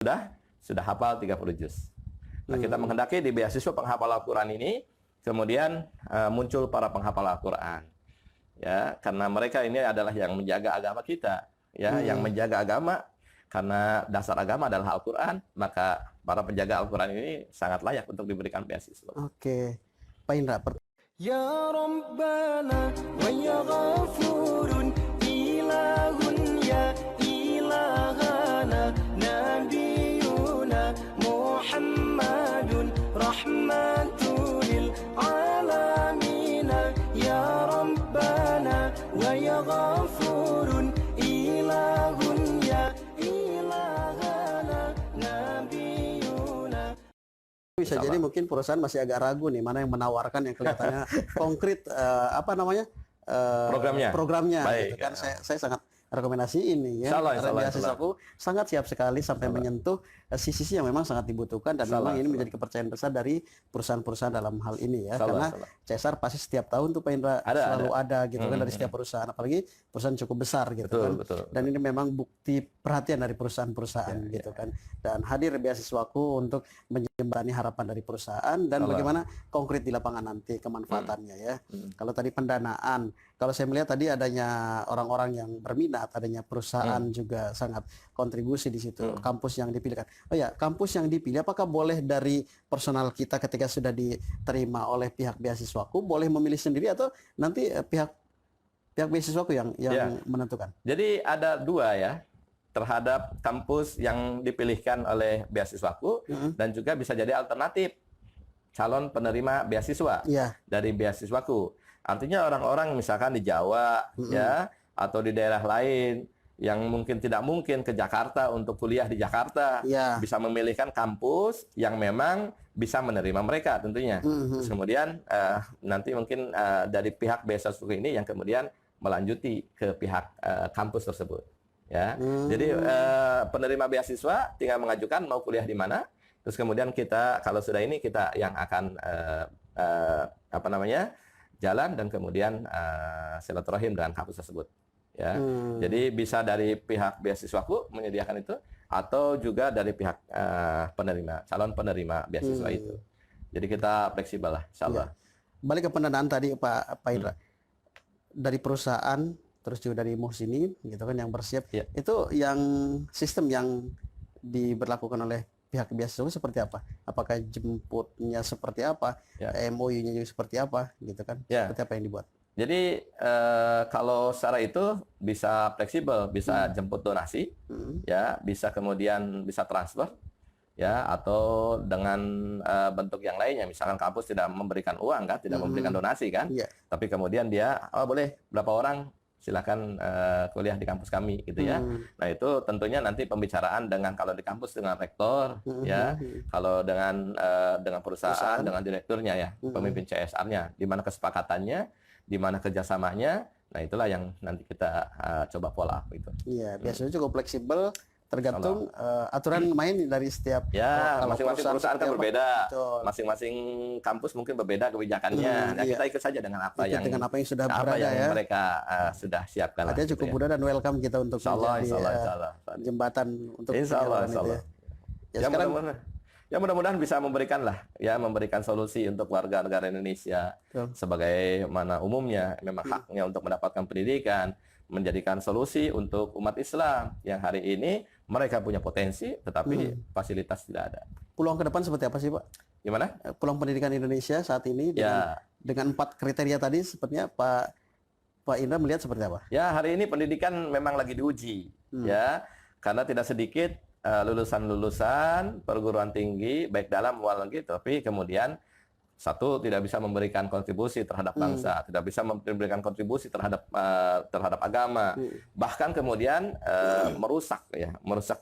sudah hafal 30 juz. Nah, kita menghendaki di beasiswa penghafal Al-Qur'an ini kemudian muncul para penghafal Al-Qur'an. Ya, karena mereka ini adalah yang menjaga agama kita, ya, yang menjaga agama karena dasar agama adalah Al-Qur'an, maka para penjaga Al-Qur'an ini sangat layak untuk diberikan beasiswa. Oke. Pak Indra, Ya Rabbana wa ya Ghafurun ilahun ya ilahana nabiyuna Muhammadun rahmatul alamina ya Rabbana wa ya Ghafurun ilahun ya ilahana nabiyuna. bisa jadi mungkin perusahaan masih agak ragu nih mana yang menawarkan yang kelihatannya konkret programnya Baik, gitu kan. Saya sangat rekomendasi ini ya. Karena beasiswaku sangat siap sekali sampai menyentuh sisi yang memang sangat dibutuhkan dan memang ini menjadi kepercayaan besar dari perusahaan-perusahaan dalam hal ini ya. Karena CSR pasti setiap tahun tuh Pak Indra selalu ada gitu kan dari setiap perusahaan, apalagi perusahaan cukup besar gitu kan. Dan ini memang bukti perhatian dari perusahaan-perusahaan gitu kan. Dan hadir beasiswaku untuk menjembatani harapan dari perusahaan dan bagaimana konkret di lapangan nanti kemanfaatannya ya. Kalau tadi pendanaan, kalau saya melihat tadi adanya orang-orang yang berminat, adanya perusahaan juga sangat kontribusi di situ. Kampus yang dipilihkan. Oh ya, kampus yang dipilih apakah boleh dari personal kita ketika sudah diterima oleh pihak beasiswaku boleh memilih sendiri atau nanti pihak beasiswaku yang menentukan? Jadi ada dua ya terhadap kampus yang dipilihkan oleh beasiswaku dan juga bisa jadi alternatif calon penerima beasiswa dari beasiswaku. Artinya orang-orang misalkan di Jawa ya atau di daerah lain yang mungkin tidak mungkin ke Jakarta untuk kuliah di Jakarta bisa memilihkan kampus yang memang bisa menerima mereka tentunya. Terus kemudian nanti mungkin dari pihak beasiswa ini yang kemudian melanjuti ke pihak kampus tersebut. Ya, jadi penerima beasiswa tinggal mengajukan mau kuliah di mana. Terus kemudian kita kalau sudah ini kita yang akan jalan dan kemudian silaturahim dengan kampus tersebut. Ya, jadi bisa dari pihak beasiswaku menyediakan itu atau juga dari pihak calon penerima beasiswa itu. Jadi kita fleksibel lah, insyaallah. Balik ke pendanaan tadi Pak Indra. Dari perusahaan terus juga dari Muhsini gitu kan yang bersiap. Itu yang sistem yang diberlakukan oleh pihak beasiswa seperti apa? Apakah jemputnya seperti apa? MOU-nya juga seperti apa gitu kan? Seperti apa yang dibuat? Jadi kalau secara itu bisa fleksibel, bisa jemput donasi, ya, bisa kemudian bisa transfer, ya, atau dengan bentuk yang lainnya. Misalkan kampus tidak memberikan uang kan, tidak memberikan donasi kan, tapi kemudian dia, boleh berapa orang silakan kuliah di kampus kami gitu ya. Nah itu tentunya nanti pembicaraan dengan kalau di kampus dengan rektor, ya, kalau dengan perusahaan, dengan direkturnya ya, pemimpin CSR-nya, di mana kesepakatannya, di mana kerjasamanya, nah itulah yang nanti kita coba follow up itu. Iya, biasanya cukup fleksibel, tergantung aturan main dari setiap. Ya, masing-masing perusahaan kan berbeda, masing-masing kampus mungkin berbeda kebijakannya. Nah, kita ikut saja dengan apa yang sudah berada ya. Mereka sudah siapkan. Artinya cukup mudah dan welcome kita untuk menjadi jembatan untuk. Insya Allah. Ya, mudah-mudahan bisa memberikan solusi untuk warga negara Indonesia sebagai mana umumnya memang haknya untuk mendapatkan pendidikan, menjadikan solusi untuk umat Islam yang hari ini mereka punya potensi dengan fasilitas tidak ada. Peluang ke depan seperti apa sih Pak? Gimana? Peluang pendidikan Indonesia saat ini dengan 4 kriteria tadi sepertinya Pak Indra melihat seperti apa? Ya, hari ini pendidikan memang lagi diuji ya, karena tidak sedikit lulusan-lulusan perguruan tinggi baik dalam luar negeri, tapi kemudian satu tidak bisa memberikan kontribusi terhadap bangsa, tidak bisa memberikan kontribusi terhadap agama, bahkan kemudian merusak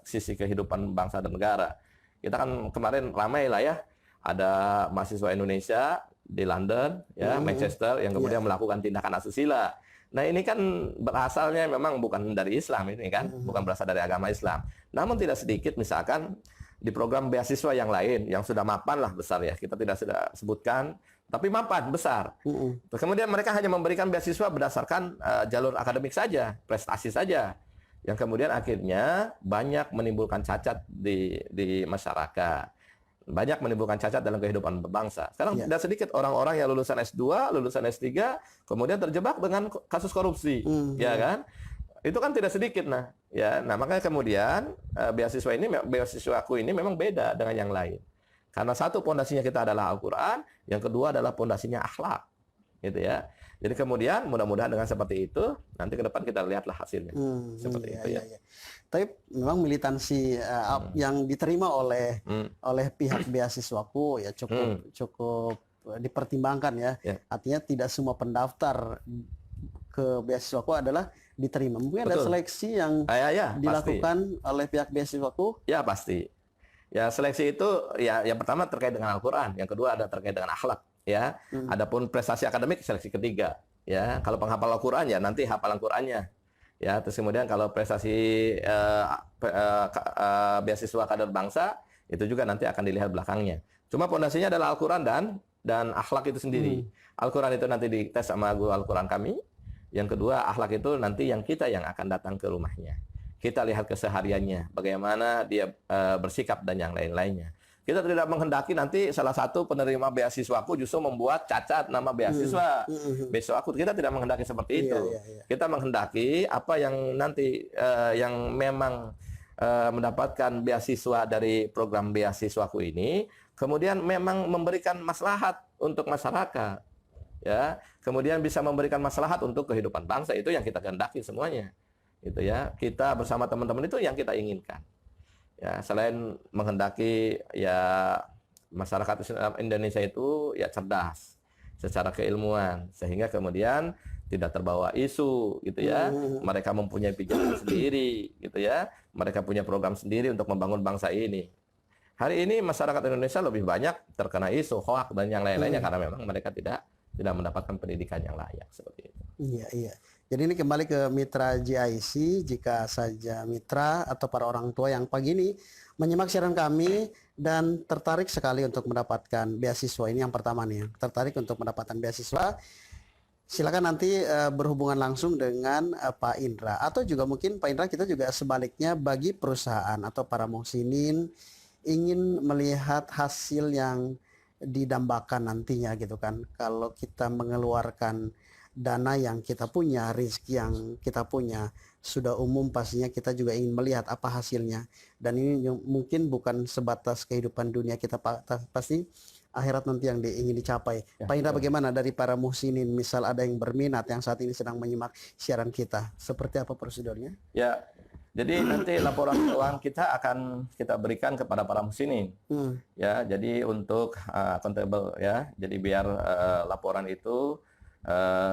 sisi kehidupan bangsa dan negara. Kita kan kemarin ramai lah ya, ada mahasiswa Indonesia di London, ya, Manchester yang kemudian melakukan tindakan asusila. Nah ini kan berasalnya memang bukan dari Islam ini kan, bukan berasal dari agama Islam. Namun tidak sedikit misalkan di program beasiswa yang lain yang sudah mapan lah besar ya, kita tidak sudah sebutkan, tapi mapan besar. Kemudian mereka hanya memberikan beasiswa berdasarkan jalur akademik saja, prestasi saja. yang kemudian akhirnya banyak menimbulkan cacat di masyarakat. Banyak menimbulkan cacat dalam kehidupan berbangsa. Sekarang tidak sedikit orang-orang yang lulusan S2, lulusan S3, kemudian terjebak dengan kasus korupsi, ya kan? Itu kan tidak sedikit, nah makanya kemudian beasiswaku ini memang beda dengan yang lain. Karena satu pondasinya kita adalah Al-Quran, yang kedua adalah pondasinya akhlak, gitu ya. Jadi kemudian mudah-mudahan dengan seperti itu nanti ke depan kita lihatlah hasilnya. Seperti itu ya. Tapi memang militansi yang diterima oleh pihak beasiswaku ya cukup dipertimbangkan ya. Artinya tidak semua pendaftar ke beasiswaku adalah diterima. Mungkin ada seleksi yang dilakukan oleh pihak beasiswaku? Ya pasti. Ya seleksi itu ya yang pertama terkait dengan Al-Quran, yang kedua ada terkait dengan akhlak. Ya, adapun prestasi akademik seleksi ketiga. Ya, kalau penghafal Al-Quran ya nanti hafalan Qurannya. Ya, terus kemudian kalau prestasi beasiswa kader bangsa itu juga nanti akan dilihat belakangnya. Cuma pondasinya adalah Al-Quran dan akhlak itu sendiri. Al-Quran itu nanti dites sama guru Al-Quran kami. Yang kedua akhlak itu nanti yang akan datang ke rumahnya. Kita lihat kesehariannya, bagaimana dia bersikap dan yang lain-lainnya. Kita tidak menghendaki nanti salah satu penerima beasiswaku justru membuat cacat nama beasiswa. Beasiswaku kita tidak menghendaki seperti itu. Kita menghendaki apa yang nanti yang memang mendapatkan beasiswa dari program beasiswaku ini, kemudian memang memberikan maslahat untuk masyarakat. Ya, kemudian bisa memberikan maslahat untuk kehidupan bangsa, itu yang kita kehendaki semuanya. Itu ya, kita bersama teman-teman itu yang kita inginkan. Ya, selain menghendaki ya masyarakat Indonesia itu ya cerdas secara keilmuan sehingga kemudian tidak terbawa isu gitu ya. Mereka mempunyai pijakan sendiri gitu ya. Mereka punya program sendiri untuk membangun bangsa ini. Hari ini masyarakat Indonesia lebih banyak terkena isu hoak dan yang lain-lainnya karena memang mereka tidak mendapatkan pendidikan yang layak seperti itu. Iya. Jadi ini kembali ke mitra GIC, jika saja mitra atau para orang tua yang pagi ini menyimak siaran kami dan tertarik sekali untuk mendapatkan beasiswa, ini yang pertama nih, tertarik untuk mendapatkan beasiswa, silakan nanti berhubungan langsung dengan Pak Indra. Atau juga mungkin Pak Indra kita juga sebaliknya bagi perusahaan atau para muhsinin ingin melihat hasil yang didambakan nantinya gitu kan. Kalau kita mengeluarkan dana yang kita punya, rezeki yang kita punya, sudah umum pastinya kita juga ingin melihat apa hasilnya. Dan ini mungkin bukan sebatas kehidupan dunia kita, pasti akhirat nanti yang ingin dicapai. Pak Indra, bagaimana dari para muhsinin, misal ada yang berminat yang saat ini sedang menyimak siaran kita, seperti apa prosedurnya? Ya, jadi nanti laporan keuangan kita akan kita berikan kepada para muhsinin. Ya, jadi untuk accountable ya. Jadi biar laporan itu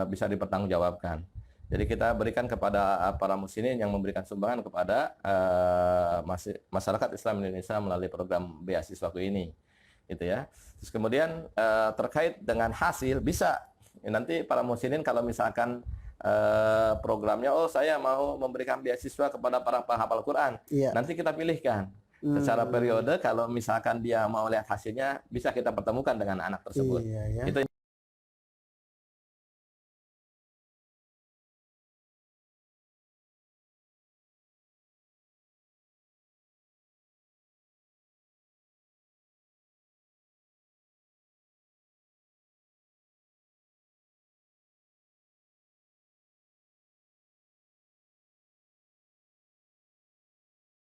bisa dipertanggungjawabkan. Jadi kita berikan kepada para muhsinin yang memberikan sumbangan kepada masyarakat Islam Indonesia melalui program beasiswaku ini, gitu ya. Terus kemudian terkait dengan hasil bisa nanti para muhsinin kalau misalkan programnya, saya mau memberikan beasiswa kepada para penghafal Quran, nanti kita pilihkan secara periode. Kalau misalkan dia mau lihat hasilnya, bisa kita pertemukan dengan anak tersebut. Itu